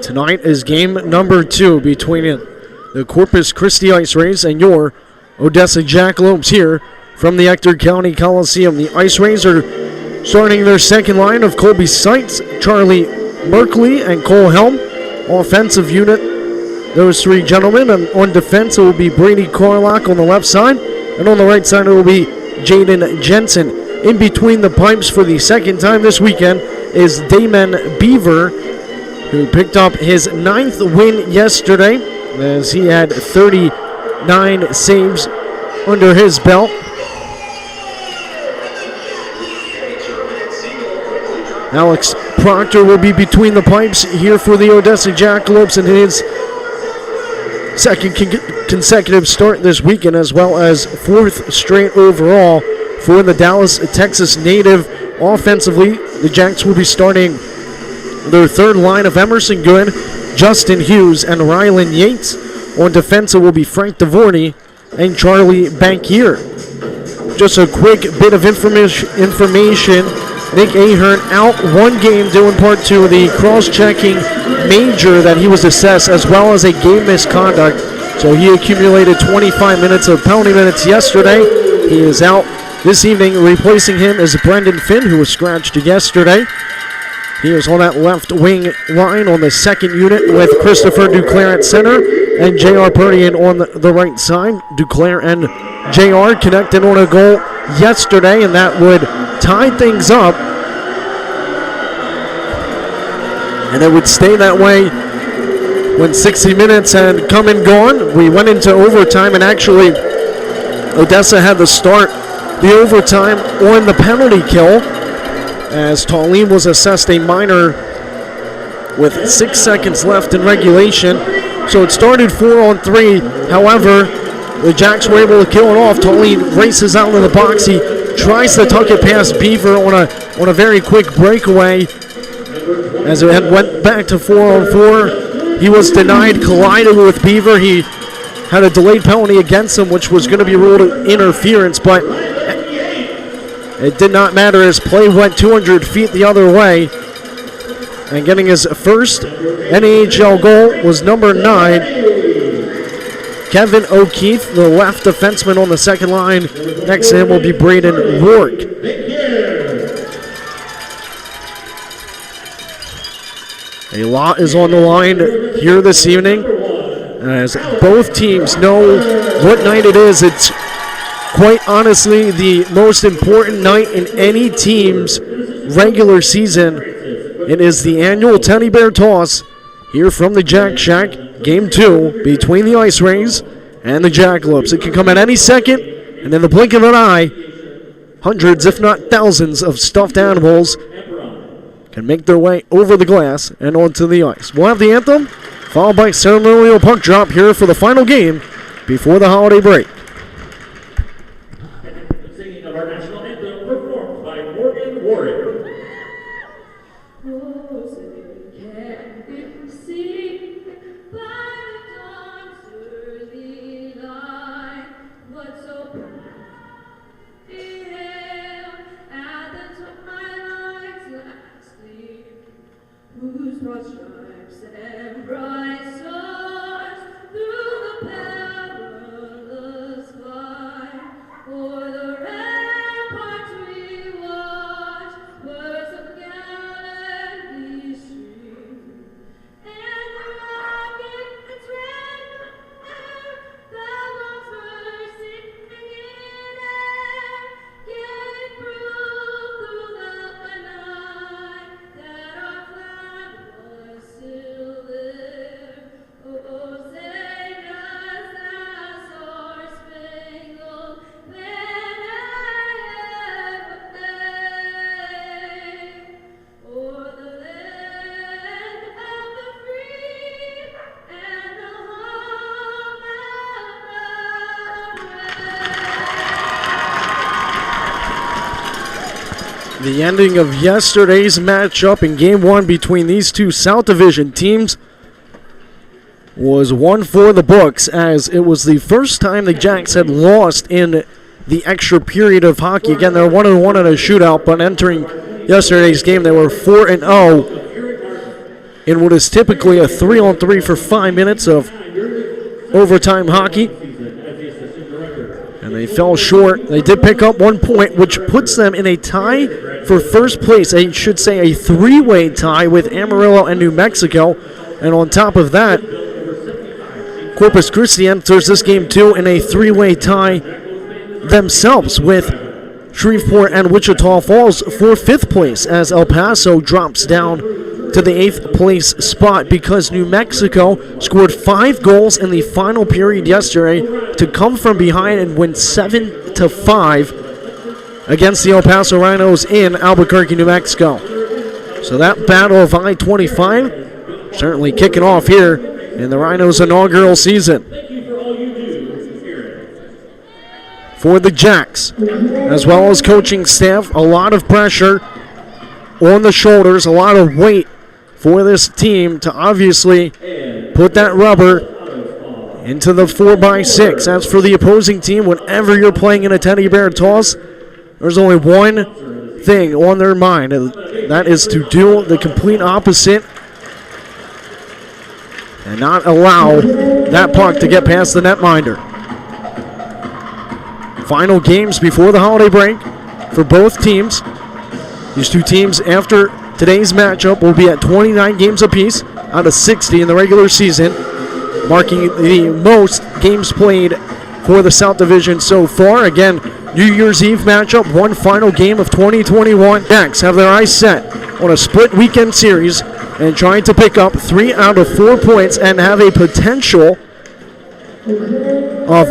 Tonight is game number 2 between the Corpus Christi IceRays and your Odessa Jackalopes here from the Ector County Coliseum. The IceRays are starting their second line of Colby Seitz, Charlie Merkley, and Cole Helm. Offensive unit, those three gentlemen. And on defense, it will be Brady Carlock on the left side. And on the right side, it will be Jaden Jensen. In between the pipes for the second time this weekend is Damon Beaver, who picked up his 9th win yesterday as he had 39 saves under his belt. Alex Proctor will be between the pipes here for the Odessa Jackalopes in his second consecutive start this weekend, as well as 4th straight overall for the Dallas, Texas native. Offensively, the Jacks will be starting their third line of Emerson Good, Justin Hughes, and Rylan Yates. On defense, it will be Frank DeVorny and Charlie Bankier. Just a quick bit of information. Nick Ahern out one game doing part 2 of the cross-checking major that he was assessed, as well as a game misconduct. So he accumulated 25 minutes of penalty minutes yesterday. He is out this evening. Replacing him is Brendan Finn, who was scratched yesterday. He is on that left wing line on the second unit with Christopher Duclair at center and J.R. Purdian on the right side. Duclair and J.R. connected on a goal yesterday, and that would tie things up. And it would stay that way when 60 minutes had come and gone. We went into overtime, and actually Odessa had to start the overtime on the penalty kill, as Tallene was assessed a minor with 6 seconds left in regulation. So it started 4-on-3. However, the Jacks were able to kill it off. Tallene races out into the box. He tries to tuck it past Beaver on a very quick breakaway. As it went back to 4-on-4, he was denied, collided with Beaver. He had a delayed penalty against him, which was going to be ruled interference, but it did not matter as play went 200 feet the other way. And getting his first NAHL goal was number 9, Kevin O'Keefe, the left defenseman on the second line. Next to him will be Braden Rourke. A lot is on the line here this evening, as both teams know what night it is. It's quite honestly the most important night in any team's regular season. It is the annual Teddy Bear Toss here from the Jack Shack. Game 2 between the IceRays and the Jackalopes. It can come at any second, and in the blink of an eye, hundreds, if not thousands, of stuffed animals can make their way over the glass and onto the ice. We'll have the anthem, followed by ceremonial puck drop here for the final game before the holiday break. Singing of our national anthem performed by Morgan Warrior. Whose broad stripes and bright stars through the perilous fight, o'er the ramparts we watch, words of gallantry stream, and the rocket's red air, thou wast bursting in air, gave proof through the night that our flag was still there. Oh, sing us that star-spangled banner wave o'er the land of the free and the home of the brave. The ending of yesterday's matchup in Game 1 between these two South Division teams was one for the books, as it was the first time the Jacks had lost in the extra period of hockey. Again, they're 1-1 in a shootout, but entering yesterday's game, they were 4-0 in what is typically a 3-on-3 for 5 minutes of overtime hockey. And they fell short. They did pick up 1 point, which puts them in a tie for first place. I should say a 3-way tie with Amarillo and New Mexico. And on top of that, Corpus Christi enters this game too in a 3-way tie themselves with Shreveport and Wichita Falls for 5th place, as El Paso drops down to the 8th place spot because New Mexico scored 5 goals in the final period yesterday to come from behind and win 7-5 against the El Paso Rhinos in Albuquerque, New Mexico. So that battle of I-25 certainly kicking off here in the Rhinos' inaugural season. For the Jacks, as well as coaching staff, a lot of pressure on the shoulders, a lot of weight for this team to obviously put that rubber into the 4x6. As for the opposing team, whenever you're playing in a teddy bear toss, there's only one thing on their mind, and that is to do the complete opposite and not allow that puck to get past the netminder. Final games before the holiday break for both teams. These two teams, after today's matchup, will be at 29 games apiece out of 60 in the regular season, marking the most games played for the South Division so far. Again, New Year's Eve matchup, one final game of 2021. Jacks have their eyes set on a split weekend series and trying to pick up 3 out of 4 points and have a potential of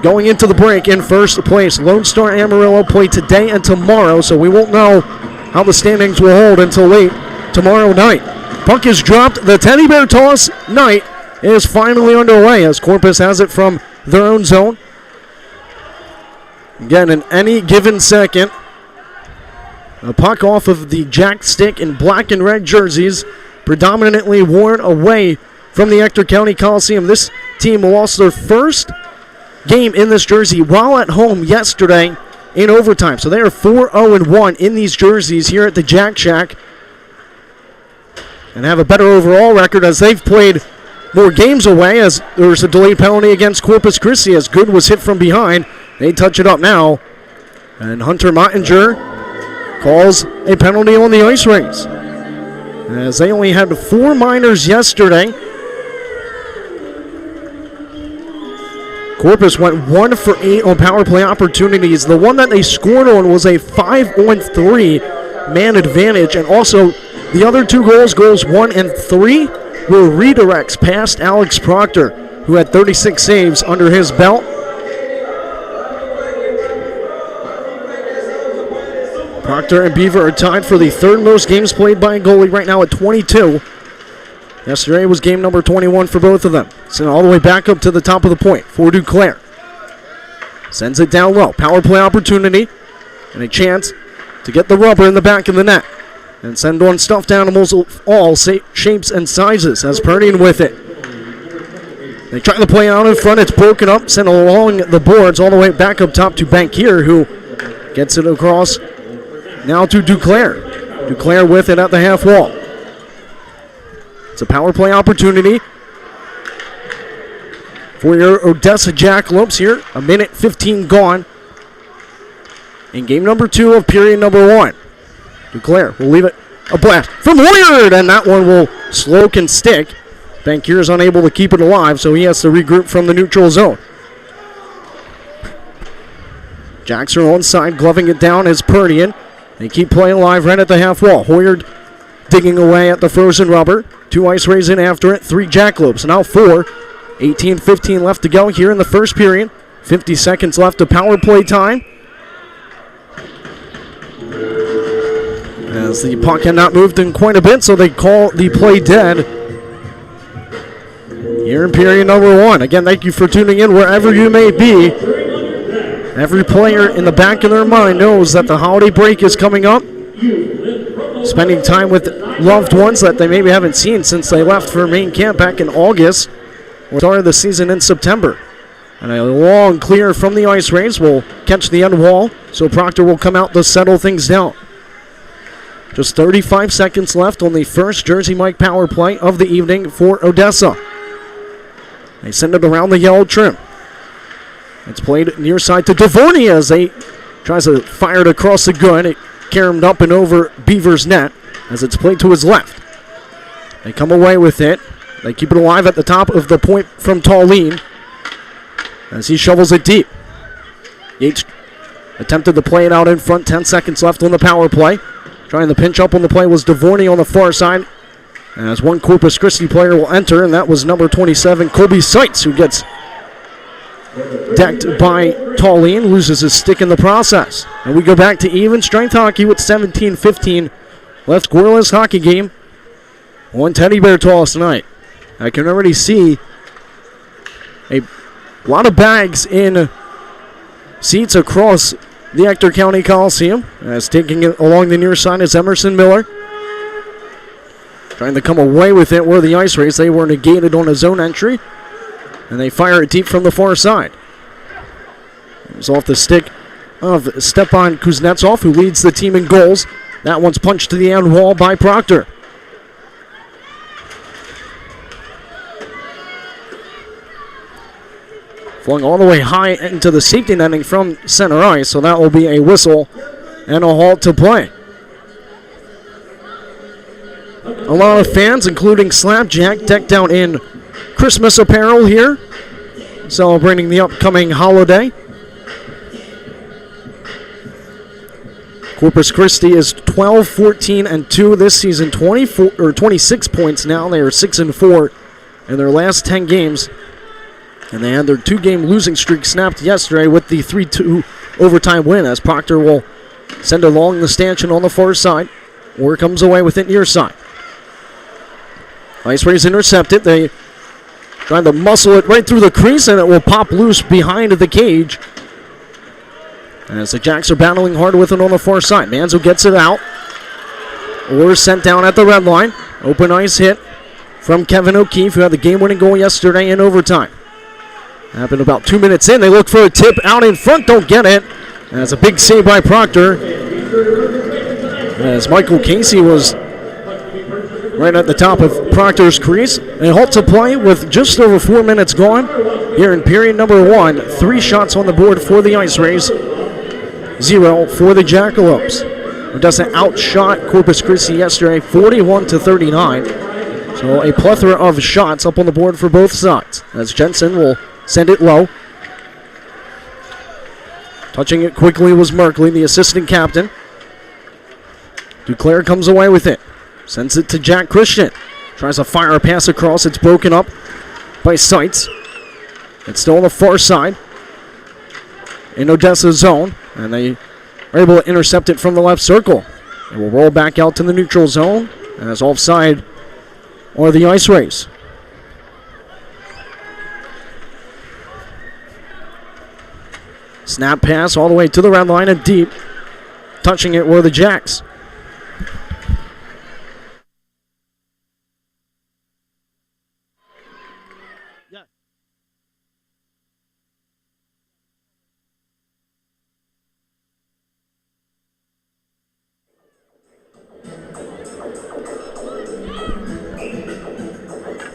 going into the break in first place. Lone Star Amarillo play today and tomorrow, so we won't know how the standings will hold until late tomorrow night. Puck is dropped. The teddy bear toss night is finally underway as Corpus has it from their own zone. Again, in any given second, a puck off of the Jack stick in black and red jerseys, predominantly worn away from the Ector County Coliseum. This team lost their first game in this jersey while at home yesterday in overtime. So they are 4-0-1 in these jerseys here at the Jack Shack and have a better overall record as they've played more games away, as there's a delayed penalty against Corpus Christi as Good was hit from behind. They touch it up now, and Hunter Mottinger calls a penalty on the IceRays, as they only had 4 minors yesterday. Corpus went 1 for 8 on power play opportunities. The one that they scored on was a 5-on-3 man advantage, and also the other 2 goals 1 and 3, were redirects past Alex Proctor, who had 36 saves under his belt. Proctor and Beaver are tied for the 3rd most games played by a goalie right now at 22. Yesterday was game number 21 for both of them. Sent all the way back up to the top of the point for Duclair. Sends it down low. Power play opportunity and a chance to get the rubber in the back of the net and send on stuffed animals of all shapes and sizes as Perdian with it. They try to play out in front. It's broken up, sent along the boards all the way back up top to Bankier, who gets it across now to Duclair. Duclair with it at the half wall. It's a power play opportunity for your Odessa Jackalopes here. 1:15 gone in game number 2 of period number 1. Duclair will leave it a blast from Hoyard, and that one will slow and stick. Bankier is unable to keep it alive, so he has to regroup from the neutral zone. Jacks are onside, gloving it down as Perdian. They keep playing alive right at the half wall. Hoyard digging away at the frozen rubber. 2 IceRays in after it, 3 Jackalopes, now 4. 18-15 left to go here in the first period. 50 seconds left of power play time. As the puck had not moved in quite a bit, so they call the play dead here in period number 1. Again, thank you for tuning in wherever you may be. Every player in the back of their mind knows that the holiday break is coming up. Spending time with loved ones that they maybe haven't seen since they left for main camp back in August. Or started the season in September. And a long clear from the IceRays will catch the end wall, so Proctor will come out to settle things down. Just 35 seconds left on the first Jersey Mike power play of the evening for Odessa. They send it around the yellow trim. It's played near side to Devorny as they tries to fire it across the gun. It caromed up and over Beaver's net as it's played to his left. They come away with it. They keep it alive at the top of the point from Tallene as he shovels it deep. Yates attempted to play it out in front. 10 seconds left on the power play. Trying to pinch up on the play was Devorny on the far side. As one Corpus Christi player will enter, and that was number 27, Colby Seitz, who gets decked by Tallene, loses his stick in the process. And we go back to even strength hockey with 17-15 left. Scoreless hockey game. One teddy bear toss tonight. I can already see a lot of bags in seats across the Ector County Coliseum. As taking it along the near side is Emerson Miller. Trying to come away with it were the IceRays. They were negated on a zone entry. And they fire it deep from the far side. It was off the stick of Stepan Kuznetsov, who leads the team in goals. That one's punched to the end wall by Proctor. Flung all the way high into the safety netting from center ice, so that will be a whistle and a halt to play. A lot of fans, including Slapjack, decked out in Christmas apparel here, celebrating the upcoming holiday. Corpus Christi is 12-14-2 this season, 26 points now. They are 6-4 in their last 10 games. And they had their 2-game losing streak snapped yesterday with the 3-2 overtime win, as Proctor will send along the stanchion on the far side, or comes away with it near side. IceRays intercept it. They trying to muscle it right through the crease, and it will pop loose behind the cage. As the Jacks are battling hard with it on the far side. Manzo gets it out. Or sent down at the red line. Open ice hit from Kevin O'Keefe, who had the game-winning goal yesterday in overtime. Happened about 2 minutes in. They look for a tip out in front. Don't get it. And it's a big save by Proctor. As Michael Casey was right at the top of Proctor's crease. A halt to play with just over 4 minutes gone here in period number 1. 3 shots on the board for the IceRays, 0 for the Jackalopes. Odessa outshot Corpus Christi yesterday 41-39. So a plethora of shots up on the board for both sides. As Jensen will send it low. Touching it quickly was Merkley, the assistant captain. Duclair comes away with it. Sends it to Jack Christian. Tries to fire a pass across. It's broken up by Seitz. It's still on the far side in Odessa's zone. And they are able to intercept it from the left circle. It will roll back out to the neutral zone. As offside are the IceRays. Snap pass all the way to the red line and deep. Touching it were the Jacks.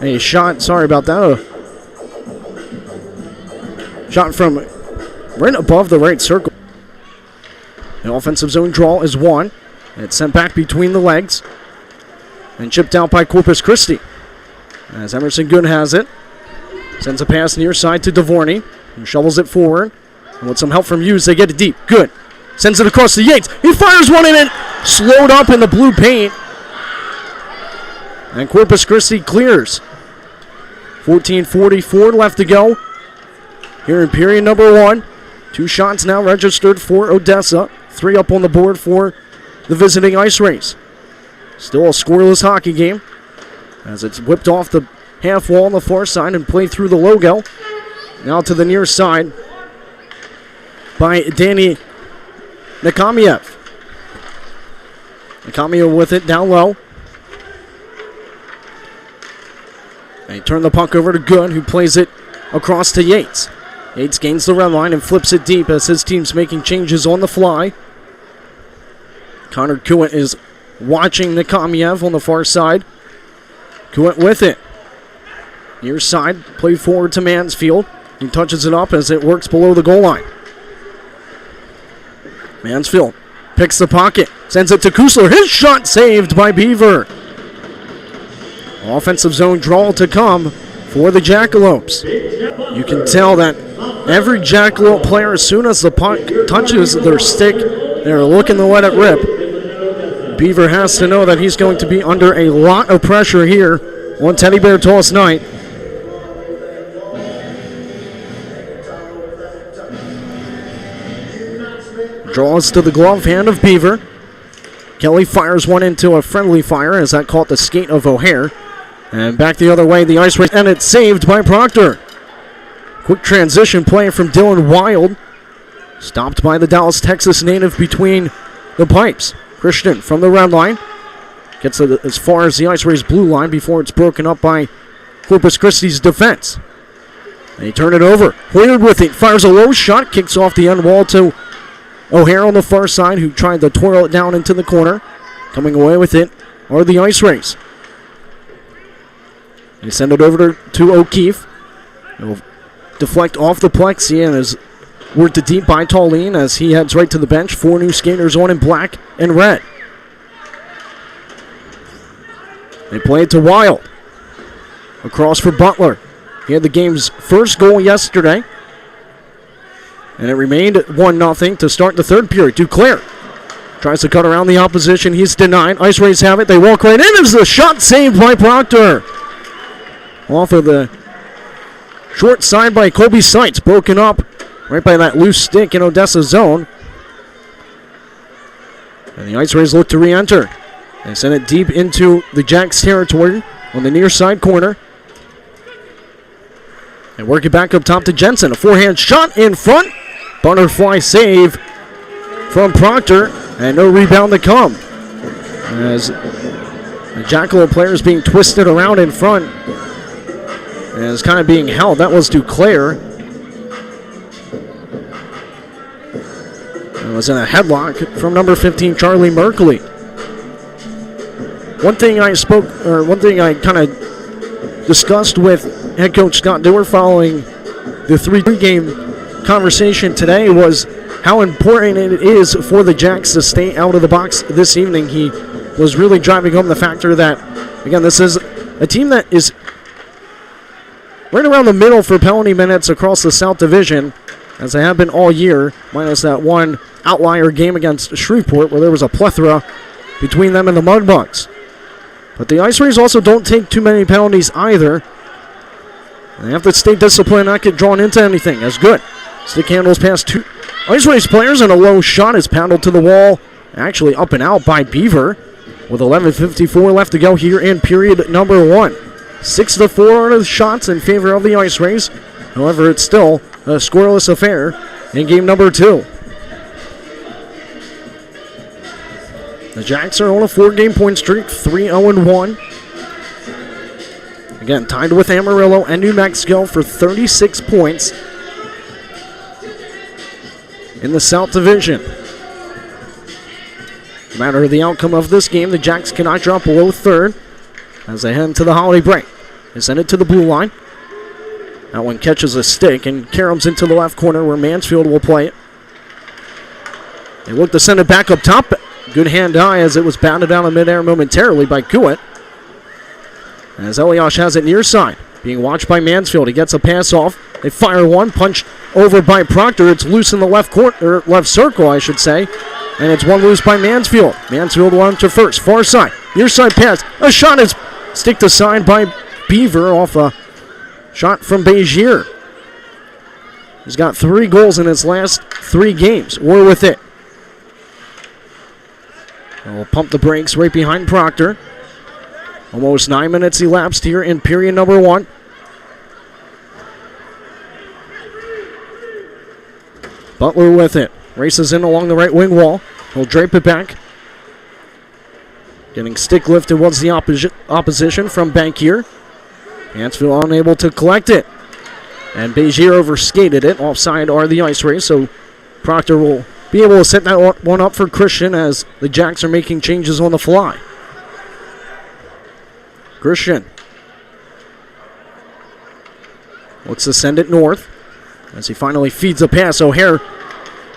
A shot, sorry about that. A shot from right above the right circle. The offensive zone draw is won. It's sent back between the legs and chipped out by Corpus Christi. As Emerson Good has it. Sends a pass near side to Devorny, who shovels it forward. And with some help from Hughes, they get it deep. Good. Sends it across to Yates. He fires one in it. Slowed up in the blue paint. And Corpus Christi clears. 14:44 left to go here in period number 1. 2 shots now registered for Odessa. 3 up on the board for the visiting IceRays. Still a scoreless hockey game as it's whipped off the half wall on the far side and played through the logo. Now to the near side by Danny Nekamiev. Nekamiev with it down low. They turn the puck over to Good, who plays it across to Yates. Yates gains the red line and flips it deep as his team's making changes on the fly. Connor Kuhn is watching Nikamiev on the far side. Kuwait with it. Near side, play forward to Mansfield. He touches it up as it works below the goal line. Mansfield picks the pocket, sends it to Kusler. His shot saved by Beaver. Offensive zone draw to come for the Jackalopes. You can tell that every Jackalope player, as soon as the puck touches their stick, they're looking to let it rip. Beaver has to know that he's going to be under a lot of pressure here on Teddy Bear Toss night. Draws to the glove hand of Beaver. Kelly fires one into a friendly fire as that caught the skate of O'Hare. And back the other way, the IceRays, and it's saved by Proctor. Quick transition play from Dylan Wild. Stopped by the Dallas, Texas native between the pipes. Christian from the red line. Gets it as far as the IceRays blue line before it's broken up by Corpus Christi's defense. They turn it over. Hoyard with it. Fires a low shot. Kicks off the end wall to O'Hare on the far side, who tried to twirl it down into the corner. Coming away with it are the IceRays. They send it over to O'Keefe. He'll deflect off the plexi and is worked to deep by Tallene as he heads right to the bench. 4 new skaters on in black and red. They play it to Wild. Across for Butler. He had the game's first goal yesterday. And it remained 1-0 to start the third period. Duclair tries to cut around the opposition. He's denied. IceRays have it. They walk right in as the shot saved by Proctor. Off of the short side by Colby Seitz. Broken up right by that loose stick in Odessa's zone. And the IceRays look to re-enter. They send it deep into the Jacks territory on the near side corner. And work it back up top to Jensen. A forehand shot in front. Butterfly save from Proctor. And no rebound to come. As the Jackalope player is being twisted around in front. And is kind of being held. That was Duclair. It was in a headlock from number 15, Charlie Merkley. One thing I kind of discussed with head coach Scott Dewar following the three-game conversation today was how important it is for the Jacks to stay out of the box this evening. He was really driving home the factor that, again, this is a team that is right around the middle for penalty minutes across the South Division, as they have been all year, minus that one outlier game against Shreveport where there was a plethora between them and the Mudbugs. But the IceRays also don't take too many penalties either. They have to stay disciplined, not get drawn into anything. That's good. Stick handles past 2 IceRays players, and a low shot is paddled to the wall. Actually up and out by Beaver with 11:54 left to go here in period number 1. 6-4 are the shots in favor of the IceRays. However, it's still a scoreless affair in game number 2. The Jacks are on a 4-game point streak, 3-0-1. Again, tied with Amarillo and New Mexico for 36 points in the South Division. No matter the outcome of this game, the Jacks cannot drop below third as they head into the holiday break. They send it to the blue line. That one catches a stick and caroms into the left corner where Mansfield will play it. They look to send it back up top. Good hand high as it was batted down in midair momentarily by Kuwait. As Eliash has it near side, being watched by Mansfield. He gets a pass off. They fire one, punched over by Proctor. It's loose in the left corner, left circle, I should say. And it's one loose by Mansfield. Mansfield will enter first, far side. Near side pass. A shot is sticked aside by Beaver off a shot from Bezier. He's got 3 goals in his last 3 games. We're with it. And we'll pump the brakes right behind Proctor. Almost 9 minutes elapsed here in period number 1. Butler with it. Races in along the right wing wall. He'll drape it back. Getting stick lifted was the opposition from Bankier. Mansfield unable to collect it. And Bezier overskated it. Offside are the IceRays, so Proctor will be able to set that one up for Christian as the Jacks are making changes on the fly. Christian looks to send it north as he finally feeds a pass. O'Hare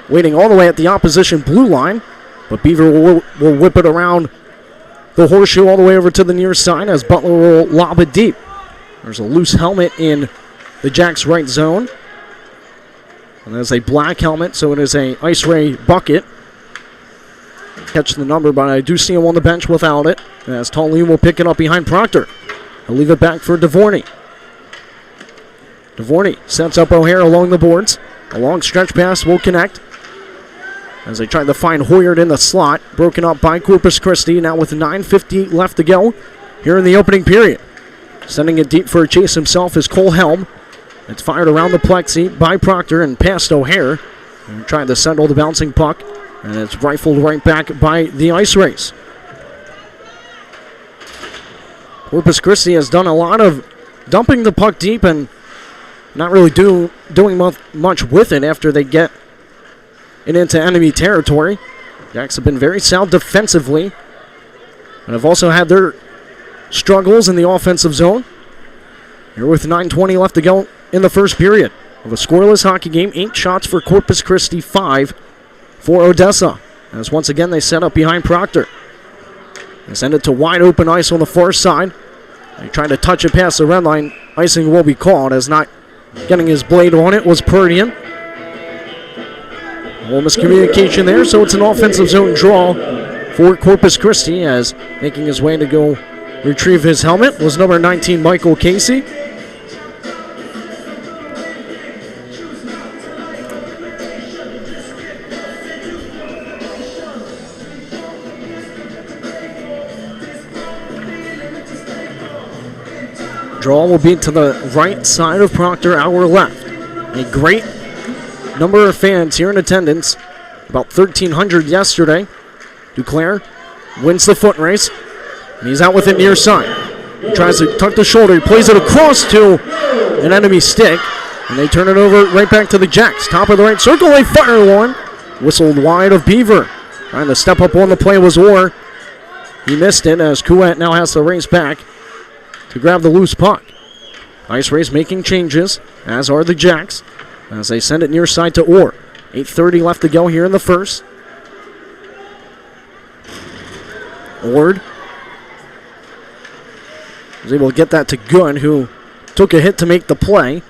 waiting all the way at the opposition blue line, but Beaver will whip it around the horseshoe all the way over to the near side as Butler will lob it deep. There's a loose helmet in the Jacks' right zone. And there's a black helmet, so it is a IceRay bucket. Catch the number, but I do see him on the bench without it. As Talley will pick it up behind Proctor. He'll leave it back for DeVorney. DeVorney sets up O'Hare along the boards. A long stretch pass will connect as they try to find Hoyard in the slot. Broken up by Corpus Christi. Now with 9:50 left to go here in the opening period. Sending it deep for a chase himself is Cole Helm. It's fired around the plexi by Proctor and past O'Hare. And trying to settle the bouncing puck. And it's rifled right back by the IceRays. Corpus Christi has done a lot of dumping the puck deep and not really doing much with it after they get it into enemy territory. Jacks have been very sound defensively and have also had their struggles in the offensive zone. Here with 9:20 left to go in the first period of a scoreless hockey game. 8 shots for Corpus Christi, 5 for Odessa. As once again they set up behind Proctor. They send it to wide open ice on the far side. They try to touch it past the red line. Icing will be called as not getting his blade on it was Purdian. A little miscommunication there, so it's an offensive zone draw for Corpus Christi as making his way to go retrieve his helmet was number 19, Michael Casey. Draw will be to the right side of Proctor, our left. A great number of fans here in attendance. About 1,300 yesterday. Duclair wins the foot race. And he's out with it near side. He tries to tuck the shoulder. He plays it across to an enemy stick. And they turn it over right back to the Jacks. Top of the right circle. They fire one. Whistled wide of Beaver. Trying to step up on the play was Orr. He missed it as Couette now has to race back to grab the loose puck. IceRays making changes, as are the Jacks, as they send it near side to Orr. 8:30 left to go here in the first. Ord was able to get that to Gunn, who took a hit to make the play.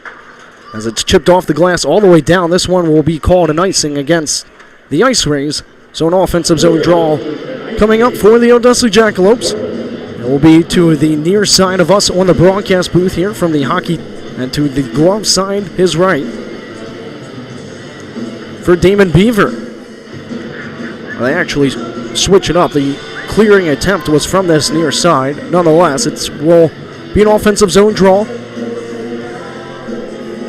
As it's chipped off the glass all the way down, this one will be called an icing against the IceRays. So an offensive zone draw coming up for the Odessa Jackalopes. It will be to the near side of us on the broadcast booth here from the hockey, and to the glove side, his right, for Damon Beaver. They actually switch it up. The clearing attempt was from this near side. Nonetheless, it will be an offensive zone draw.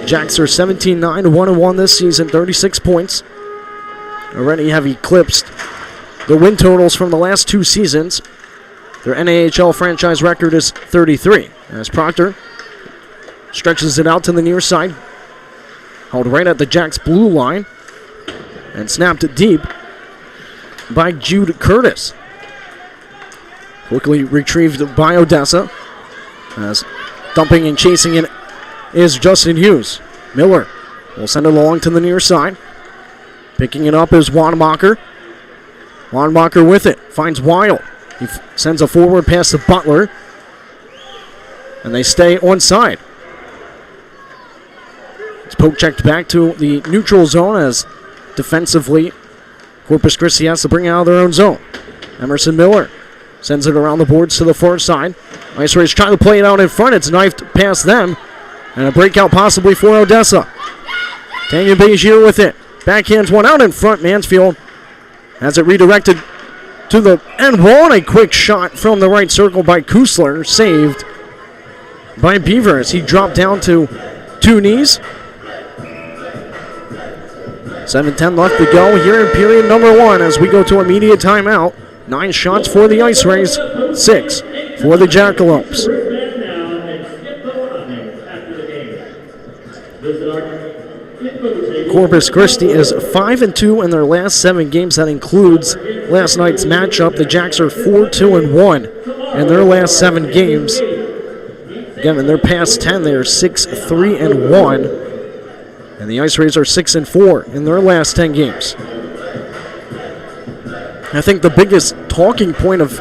Jacks are 17-9, 1-1 this season, 36 points. Already have eclipsed the win totals from the last 2 seasons. Their NAHL franchise record is 33. As Proctor stretches it out to the near side. Held right at the Jacks' blue line. And snapped it deep by Jude Curtis. Quickly retrieved by Odessa. As dumping and chasing it is Justin Hughes. Miller will send it along to the near side. Picking it up is Wanamacher. Wanamacher with it. Finds Weil. He sends a forward pass to Butler. And they stay onside. It's poke checked back to the neutral zone as defensively Corpus Christi has to bring it out of their own zone. Emerson Miller sends it around the boards to the far side. IceRays trying to play it out in front. It's knifed past them. And a breakout possibly for Odessa. Tanyan Begier with it. Backhands one out in front. Mansfield has it redirected to the end wall, and a quick shot from the right circle by Kusler, saved by Beaver as he dropped down to 2 knees. 7:10 left to go here in period number 1 as we go to immediate timeout. 9 shots for the IceRays, 6 for the Jackalopes. First man down and skip the line after the game. Visit our Corpus Christi is 5-2 in their last 7 games. That includes last night's matchup. The Jacks are 4-2-1 in their last 7 games. Again, in their past 10, they are 6-3-1. And the IceRays are 6-4 in their last 10 games. I think the biggest talking point of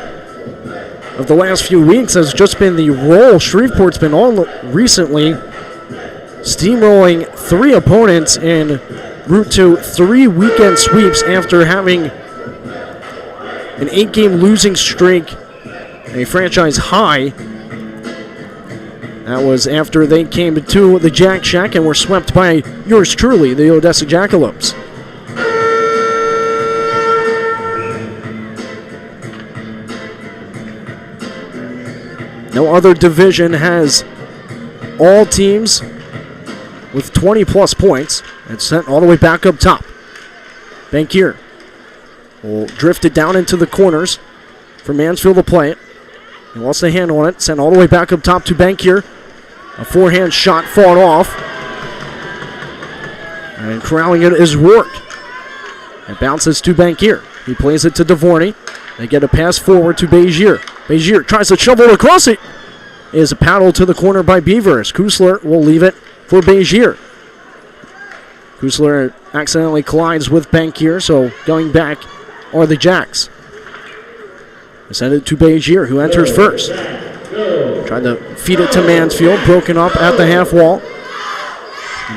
the last few weeks has just been the role Shreveport's been on recently, steamrolling 3 opponents en route to 3 weekend sweeps after having an 8-game losing streak, a franchise high. That was after they came to the Jack Shack and were swept by yours truly, the Odessa Jackalopes. No other division has all teams with 20-plus points and sent all the way back up top. Bankier will drift it down into the corners for Mansfield to play it. He lost the hand on it, sent all the way back up top to Bankier. A forehand shot fought off. And corralling it is Rourke. It bounces to Bankier. He plays it to DeVorney. They get a pass forward to Begier. Begier tries to shovel across it. Is paddled to the corner by Beavers. Kusler will leave it for Begier. Kusler accidentally collides with Bankier, so going back are the Jacks. They send it to Begier, who enters first. Tried to feed it to Mansfield, broken up at the half wall.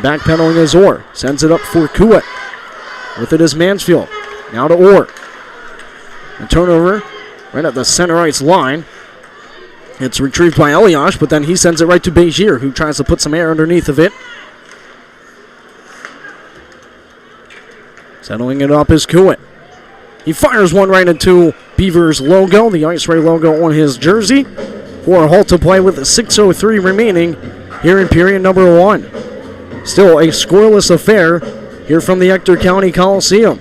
Backpedaling is Orr. Sends it up for Kuwait. With it is Mansfield. Now to Orr. A turnover right at the center ice line. It's retrieved by Eliash, but then he sends it right to Begier, who tries to put some air underneath of it. Settling it up is Kuwait. He fires one right into Beavers' logo, the IceRay logo on his jersey, for a halt to play with 6:03 remaining here in period number 1. Still a scoreless affair here from the Ector County Coliseum.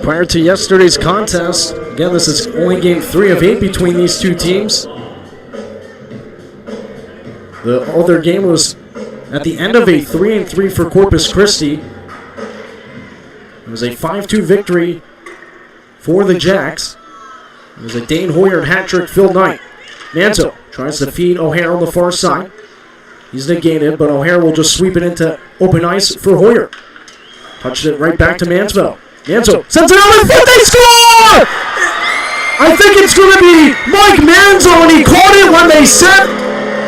Prior to yesterday's contest, again, this is only game 3 of 8 between these two teams. The other game was at the end of a 3-3 for Corpus Christi. It was a 5-2 victory for the Jacks. It was a Dane Hoyer hat-trick filled night. Manto tries to feed O'Hare on the far side. He's negated, but O'Hare will just sweep it into open ice for Hoyer. Touched it right back to Mansfield. Manzo sends it out in front, they score! I think it's going to be Mike Manzo, and he caught it when they set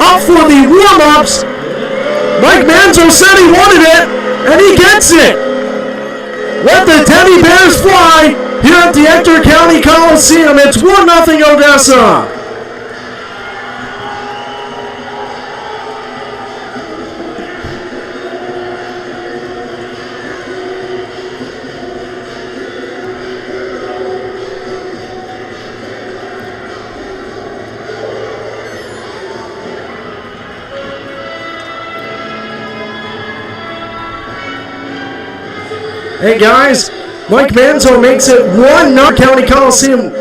up for the warm-ups. Mike Manzo said he wanted it, and he gets it. Let the teddy bears fly here at the Ector County Coliseum. It's 1-0 Odessa. Hey guys, Mike Manzo makes it 1-0 County Coliseum